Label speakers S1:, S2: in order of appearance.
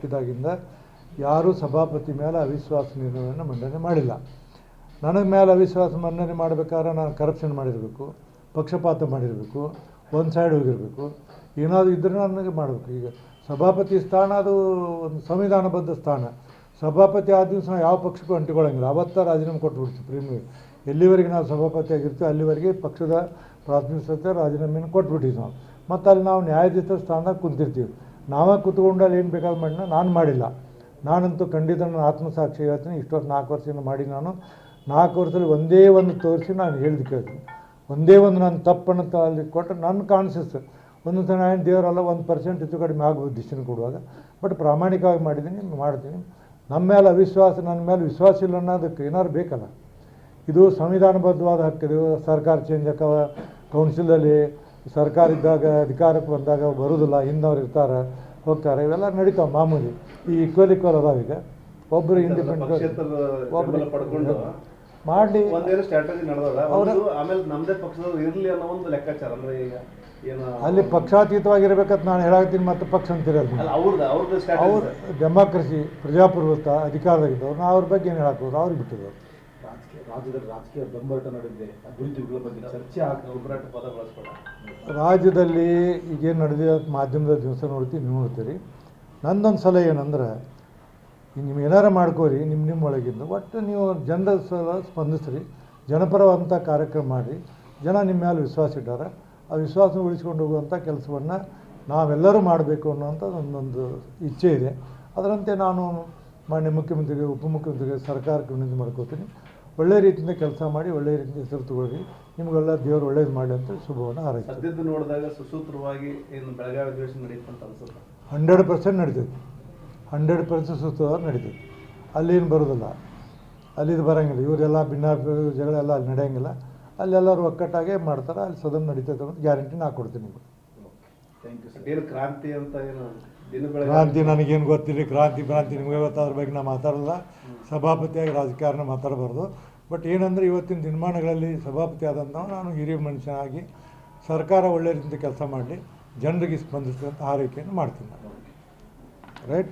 S1: ತಪ್ಪಿದಾಗಿಂದ ಯಾರೂ ಸಭಾಪತಿ ಮೇಲೆ ಅವಿಶ್ವಾಸ ನಿರ್ಣಯವನ್ನು ಮಂಡನೆ ಮಾಡಿಲ್ಲ. ನನಗೆ ಮೇಲೆ ಅವಿಶ್ವಾಸ ಮಂಡನೆ ಮಾಡಬೇಕಾದ್ರೆ ನಾನು ಕರಪ್ಷನ್ ಮಾಡಿರಬೇಕು, ಪಕ್ಷಪಾತ ಮಾಡಿರಬೇಕು, ಒಂದು ಸೈಡ್ ಹೋಗಿರಬೇಕು, ಏನಾದರೂ ಇದ್ದರೆ ನನಗೆ ಮಾಡಬೇಕು. ಈಗ ಸಭಾಪತಿ ಸ್ಥಾನ ಅದು ಒಂದು ಸಂವಿಧಾನಬದ್ಧ ಸ್ಥಾನ. ಸಭಾಪತಿ ಆದ ದಿವಸ ನಾವು ಯಾವ ಪಕ್ಷಕ್ಕೂ ಅಂಟಿಕೊಳ್ಳೋಂಗಿಲ್ಲ. ಅವತ್ತ ರಾಜೀನಾಮೆ ಕೊಟ್ಬಿಡ್ತೀವಿ ಪ್ರೀಮಿಯರ್. ಎಲ್ಲಿವರೆಗೆ ನಾವು ಸಭಾಪತಿ ಆಗಿರ್ತೀವಿ ಅಲ್ಲಿವರೆಗೆ ಪಕ್ಷದ ಪ್ರಾಥಮಿಕ ಸದಸ್ಯ ರಾಜೀನಾಮೆಯನ್ನು ಕೊಟ್ಬಿಟ್ಟಿವಿ ನಾವು. ಮತ್ತು ಅಲ್ಲಿ ನಾವು ನ್ಯಾಯಾಧೀಶ ಸ್ಥಾನದಾಗ ಕುಂತಿರ್ತೀವಿ. ನಾವೇ ಕೂತ್ಕೊಂಡು ಅಲ್ಲಿ ಏನು ಬೇಕಾದ್ರೂ ಮಾಡಿನ ನಾನು ಮಾಡಿಲ್ಲ. ನಾನಂತೂ ಖಂಡಿತ ನನ್ನ ಆತ್ಮಸಾಕ್ಷಿ ಹೇಳ್ತೀನಿ. ಇಷ್ಟೊತ್ತು 4 ವರ್ಷದಿಂದ ಮಾಡಿ ನಾನು 4 ವರ್ಷದಲ್ಲಿ ಒಂದೇ ಒಂದು ತೋರಿಸಿ ನಾನು ಹೇಳಿದ್ದು ಕೇಳ್ತೀನಿ. ಒಂದೇ ಒಂದು ನಾನು ತಪ್ಪನ್ನು ಅಲ್ಲಿ ಕೊಟ್ಟರೆ ನನ್ನ ಕಾಣಿಸುತ್ತೆ. ಒಂದೊಂದು ಸಲ ಏನು ದೇವರಲ್ಲ 1% ಹೆಚ್ಚು ಕಡಿಮೆ ಆಗ್ಬೋದು ಡಿಸಿಷನ್ ಕೊಡುವಾಗ. ಬಟ್ ಪ್ರಾಮಾಣಿಕವಾಗಿ ಮಾಡಿದ್ದೀನಿ, ಮಾಡ್ತೀನಿ. ನಮ್ಮ ಮೇಲೆ ಅವಿಶ್ವಾಸ, ನನ್ನ ಮೇಲೆ ವಿಶ್ವಾಸ ಇಲ್ಲ ಅನ್ನೋದಕ್ಕೆ ಏನಾದ್ರು ಬೇಕಲ್ಲ. ಇದು ಸಂವಿಧಾನಬದ್ಧವಾದ ಹಕ್ಕಿದು. ಸರ್ಕಾರ ಚೇಂಜ್ ಆಕವ, ಕೌನ್ಸಿಲಲ್ಲಿ ಸರ್ಕಾರ ಇದ್ದಾಗ ಅಧಿಕಾರಕ್ಕೆ ಬಂದಾಗ ಬರೋದಿಲ್ಲ, ಹಿಂದವ್ರು ಇರ್ತಾರೆ ಹೋಗ್ತಾರೆ, ಇವೆಲ್ಲ ನಡೀತಾವೆ ಮಾಮೂಲಿ. ಈ ಈಕ್ವಲ್ ಅದಾವೀಗ. ಒಬ್ಬರು ಇಂಡಿಪೆಂಡೆಂಟ್
S2: ಪಡ್ಕೊಂಡು
S1: ಮಾಡಲಿ
S2: ಒಂದೇನು ಸ್ಟ್ರಾಟಜಿ ನಡೆದ ಆಮೇಲೆ ನಮ್ಮದೇ ಪಕ್ಷದವ್ರು ಇರಲಿ ಅನ್ನೋ ಒಂದು ಲೆಕ್ಕಾಚಾರ. ಅಂದರೆ ಈಗ ಏನು
S1: ಅಲ್ಲಿ ಪಕ್ಷಾತೀತವಾಗಿರ್ಬೇಕಂತ ನಾನು ಹೇಳಾಗ್ತೀನಿ. ಮತ್ತು ಪಕ್ಷ ಅಂತಿರಲ್ಲ, ಅವ್ರ ಡೆಮಾಕ್ರಸಿ ಪ್ರಜಾಪ್ರಭುತ್ವ ಅಧಿಕಾರದಾಗಿದ್ದವ್ರು ನಾವು ಅವ್ರ ಬಗ್ಗೆ ಏನು ಹೇಳಕ್ಕೋದು, ಅವ್ರಿಗೆ ಬಿಟ್ಟಿದ್ದವ್ರು.
S2: ರಾಜ್ಯದಲ್ಲಿ ರಾಜಕೀಯ ಬೆಂಬಲ ನಡೆದಿದೆ, ಅಭಿವೃದ್ಧಿಗಳ ಬಗ್ಗೆ ಚರ್ಚೆ ಆಗ್ತಾರೆ, ಪದ ಬಳಸ್ಬೇಡ.
S1: ರಾಜ್ಯದಲ್ಲಿ ಈಗೇನು ನಡೆದಿದೆ ಮಾಧ್ಯಮದ ದಿವಸ ನೋಡ್ತೀವಿ, ನೀವು ನೋಡ್ತೀರಿ. ನಂದೊಂದು ಸಲಹೆ ಏನಂದ್ರೆ, ನೀವು ಏನಾರು ಮಾಡ್ಕೋರಿ ನಿಮ್ಮ ಒಳಗಿಂದ, ಒಟ್ಟು ನೀವು ಜನರ ಸಲ ಸ್ಪಂದಿಸ್ರಿ, ಜನಪರವಂಥ ಕಾರ್ಯಕ್ರಮ ಮಾಡಿರಿ. ಜನ ನಿಮ್ಮ ಮೇಲೆ ವಿಶ್ವಾಸ ಇಟ್ಟಾರೆ. ಆ ವಿಶ್ವಾಸ ಉಳಿಸ್ಕೊಂಡು ಹೋಗುವಂಥ ಕೆಲಸವನ್ನು ನಾವೆಲ್ಲರೂ ಮಾಡಬೇಕು ಅನ್ನೋಂಥ ಒಂದೊಂದು ಇಚ್ಛೆ ಇದೆ. ಅದರಂತೆ ನಾನು ಮಾನ್ಯ ಮುಖ್ಯಮಂತ್ರಿಗೆ, ಉಪಮುಖ್ಯಮಂತ್ರಿಗೆ, ಸರ್ಕಾರಕ್ಕೆ ವಿನಂತಿ ಮಾಡ್ಕೋತೀನಿ. ಒಳ್ಳೆ ರೀತಿಯಿಂದ ಕೆಲಸ ಮಾಡಿ, ಒಳ್ಳೆಯ ರೀತಿಯಿಂದ ಹೆಸರು ತಗೊಳ್ಳಿ. ನಿಮಗೆಲ್ಲ ದೇವರು ಒಳ್ಳೇದು ಮಾಡಲಿ ಅಂತ ಶುಭವನ್ನು ಹಾರೈಸ್ತೀನಿ.
S2: ಸದ್ಯದ್ದು ನೋಡಿದಾಗ ಸುಸೂತ್ರವಾಗಿ ಏನು ಬೆಳಗಾವಿ ಅಧಿವೇಶನ ನಡೆಯುತ್ತೆ ಅಂತ ಅನ್ಸುತ್ತೆ.
S1: 100% ನಡೀತೈತಿ. 100% ಸುಸೂತ್ರವಾಗಿ ನಡೀತೈತಿ. ಅಲ್ಲೇನು ಬರೋದಿಲ್ಲ, ಅಲ್ಲಿದು ಬರೋಂಗಿಲ್ಲ. ಇವರೆಲ್ಲ ಭಿನ್ನಾಭಿಪ್ರಾಯ ಜಗಳೆಲ್ಲ ಅಲ್ಲಿ ನಡೆಯೋಂಗಿಲ್ಲ. ಅಲ್ಲೆಲ್ಲರೂ ಒಕ್ಕಟ್ಟಾಗೆ ಮಾಡ್ತಾರೆ. ಅಲ್ಲಿ ಸದನ ನಡೀತೈತೆ ಅಂತ ಗ್ಯಾರಂಟಿ ನಾ ಕೊಡ್ತೀನಿ. ನಿಮಗೆ
S2: ಏನು ಕ್ರಾಂತಿ ಅಂತ ಏನು
S1: ಕ್ರಾಂತಿ ನನಗೇನು ಗೊತ್ತಿಲ್ಲ. ಕ್ರಾಂತಿ ನಿಮಗೆ ಗೊತ್ತಾದ್ರ ಬಗ್ಗೆ ನಾನು ಮಾತಾಡಲ್ಲ. ಸಭಾಪತಿಯಾಗಿ ರಾಜಕಾರಣ ಮಾತಾಡಬಾರ್ದು. ಬಟ್ ಏನಂದರೆ ಇವತ್ತಿನ ದಿನಮಾನಗಳಲ್ಲಿ ಸಭಾಪತಿ ಆದಂಥ ನಾನು ಹಿರಿಯ ಮನುಷ್ಯನಾಗಿ ಸರ್ಕಾರ ಒಳ್ಳೆಯ ರೀತಿಯಿಂದ ಕೆಲಸ ಮಾಡಲಿ, ಜನರಿಗೆ ಸ್ಪಂದಿಸುವಂಥ ಆರೈಕೆಯನ್ನು ಮಾಡ್ತೀನಿ. ರೈಟ್.